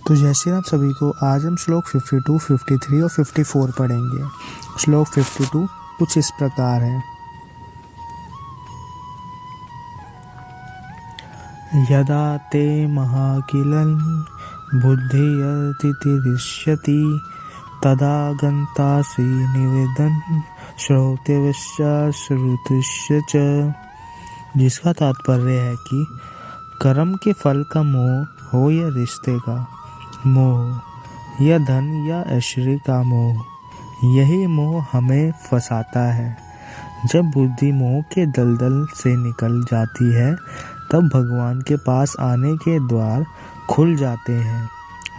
तो जय श्री राम सभी को। आज हम श्लोक 52, 53 और 54 पढ़ेंगे। श्लोक 52 कुछ इस प्रकार है। यदा ते महाकिलं बुद्धियतिरिष्यति तदा गन्तासि निवेदन श्रोतव्यश्च श्रुतस्य च। जिसका तात्पर्य है कि कर्म के फल का मोह हो या रिश्ते का मोह या धन या ऐश्वर्य का मोह, यही मोह हमें फंसाता है। जब बुद्धि मोह के दलदल से निकल जाती है तब भगवान के पास आने के द्वार खुल जाते हैं।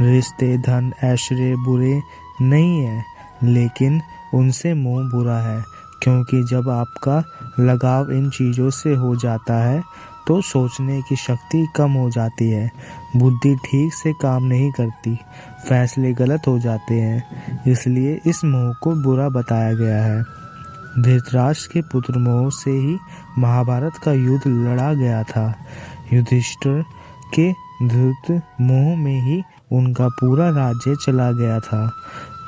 रिश्ते, धन, ऐश्वर्य बुरे नहीं है, लेकिन उनसे मोह बुरा है, क्योंकि जब आपका लगाव इन चीज़ों से हो जाता है तो सोचने की शक्ति कम हो जाती है, बुद्धि ठीक से काम नहीं करती, फैसले गलत हो जाते हैं। इसलिए इस मोह को बुरा बताया गया है। धृतराष्ट्र के पुत्र मोह से ही महाभारत का युद्ध लड़ा गया था। युधिष्ठिर के धृत मोह में ही उनका पूरा राज्य चला गया था।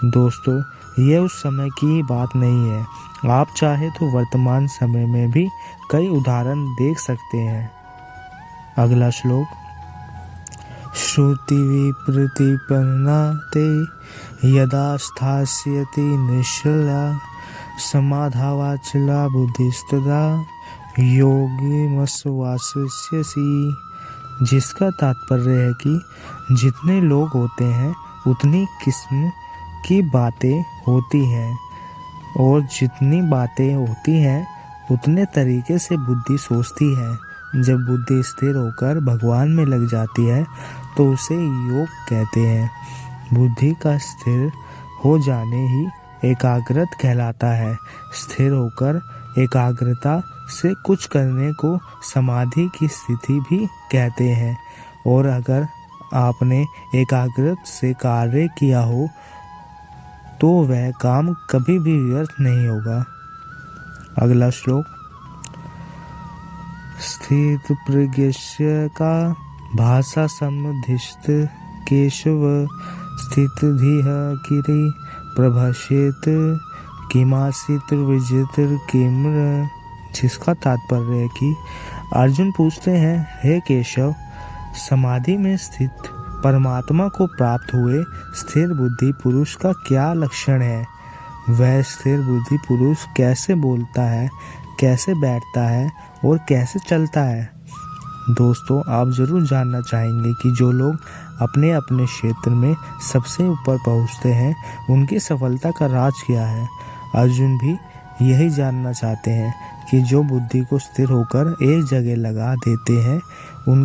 दोस्तों, यह उस समय की बात नहीं है। आप चाहे तो वर्तमान समय में भी कई उदाहरण देख सकते हैं। अगला श्लोक। श्रुति विप्रतिपन्ना ते यदा स्थास्यति निश्चला समाधावाचला बुद्धिस्तदा योगिमस्वास्यसि। जिसका तात्पर्य है कि जितने लोग होते हैं उतनी किस्म की बातें होती हैं, और जितनी बातें होती हैं उतने तरीके से बुद्धि सोचती है। जब बुद्धि स्थिर होकर भगवान में लग जाती है तो उसे योग कहते हैं। बुद्धि का स्थिर हो जाने ही एकाग्रत कहलाता है। स्थिर होकर एकाग्रता से कुछ करने को समाधि की स्थिति भी कहते हैं। और अगर आपने एकाग्रत से कार्य किया हो तो वह काम कभी भी व्यर्थ नहीं होगा। अगला श्लोक। स्थित प्रज्ञस्य का भाषा समुद्धिष्ट केशव स्थित धीह किरी प्रभाषेत किमासित विजितर किम्र। जिसका तात्पर्य है कि अर्जुन पूछते हैं, हे केशव, समाधि में स्थित परमात्मा को प्राप्त हुए स्थिर बुद्धि पुरुष का क्या लक्षण है? वह स्थिर बुद्धि पुरुष कैसे बोलता है, कैसे बैठता है और कैसे चलता है? दोस्तों, आप ज़रूर जानना चाहेंगे कि जो लोग अपने अपने क्षेत्र में सबसे ऊपर पहुंचते हैं उनकी सफलता का राज क्या है। अर्जुन भी यही जानना चाहते हैं कि जो बुद्धि को स्थिर होकर एक जगह लगा देते हैं उन